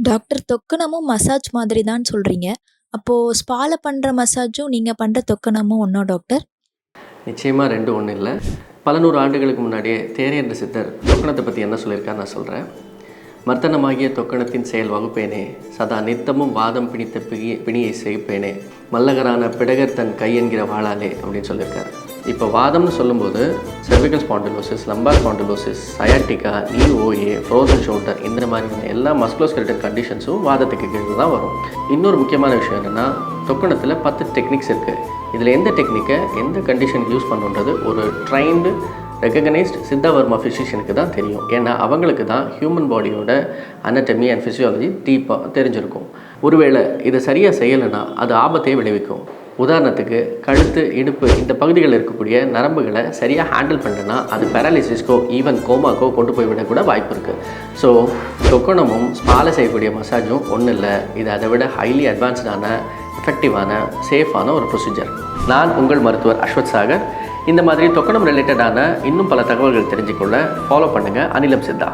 Doctor தொக்கணமும் massage மாதிரி தான் சொல்றீங்க. அப்போ ஸ்பால பண்ற மசாஜும், நீங்க பண்ற தொக்கணமும் ஒண்ணா டாக்டர்? நிச்சயமா 2 ஒண்ணு இல்ல. பல 100 ஆண்டுகளுக்கு முன்னாடியே தேரையர் சித்தர் தொக்கணத்தை பற்றி என்ன சொல்லியிருக்காருன்னு நான் சொல்கிறேன். மர்த்தனமாகிய தொக்கணத்தின் செயல் வகுப்பேனே, சதா நித்தமும் வாதம் பிணித்த பிணியை செகுப்பேனே, மல்லகரான பிடகர் தன் கை என்கிற வாளாலே அப்படின்னு சொல்லியிருக்காரு. இப்போ வாதம்னு சொல்லும்போது cervical spondylosis, lumbar spondylosis, sciatica, நீ ஓஏ, ஃப்ரோசன் ஷோல்டர் இந்த மாதிரியான எல்லா மஸ்குலோஸ்கெலட்டல் கண்டிஷன்ஸும் வாதத்துக்கு கீழே தான் வரும். இன்னொரு முக்கியமான விஷயம் என்னென்னா, தொக்கணத்தில் 10 டெக்னிக்ஸ் இருக்குது. இதில் எந்த டெக்னிக்கை எந்த கண்டிஷனுக்கு யூஸ் பண்ணுன்றது ஒரு ட்ரைன்டு ரெகக்னைஸ்ட் சித்தவர்மா ஃபிசிஷியனுக்கு தான் தெரியும். ஏன்னா அவங்களுக்கு தான் ஹியூமன் பாடியோட அனட்டமி அண்ட் ஃபிசியாலஜி டீப்பாக தெரிஞ்சிருக்கும். ஒருவேளை இதை சரியாக செய்யலைன்னா அது ஆபத்தை விளைவிக்கும். உதாரணத்துக்கு கழுத்து, இடுப்பு இந்த பகுதிகளில் இருக்கக்கூடிய நரம்புகளை சரியாக ஹேண்டில் பண்ணுறேன்னா அது பேரலிசிஸ்க்கோ ஈவன் கோமாக்கோ கொண்டு போய் விடக்கூட வாய்ப்பு இருக்குது. ஸோ தொக்கணமும் ஸ்பால செய்யக்கூடிய மசாஜும் ஒன்றும் இல்லை. இது அதை விட ஹைலி அட்வான்ஸ்டான, எஃபெக்டிவான, சேஃபான ஒரு ப்ரொசீஜர். நான் உங்கள் மருத்துவர் அஸ்வத் சாகர். இந்த மாதிரி தொக்கணம் ரிலேட்டடான இன்னும் பல தகவல்கள் தெரிஞ்சுக்கொள்ள ஃபாலோ பண்ணுங்கள் அனிலம் சித்தா.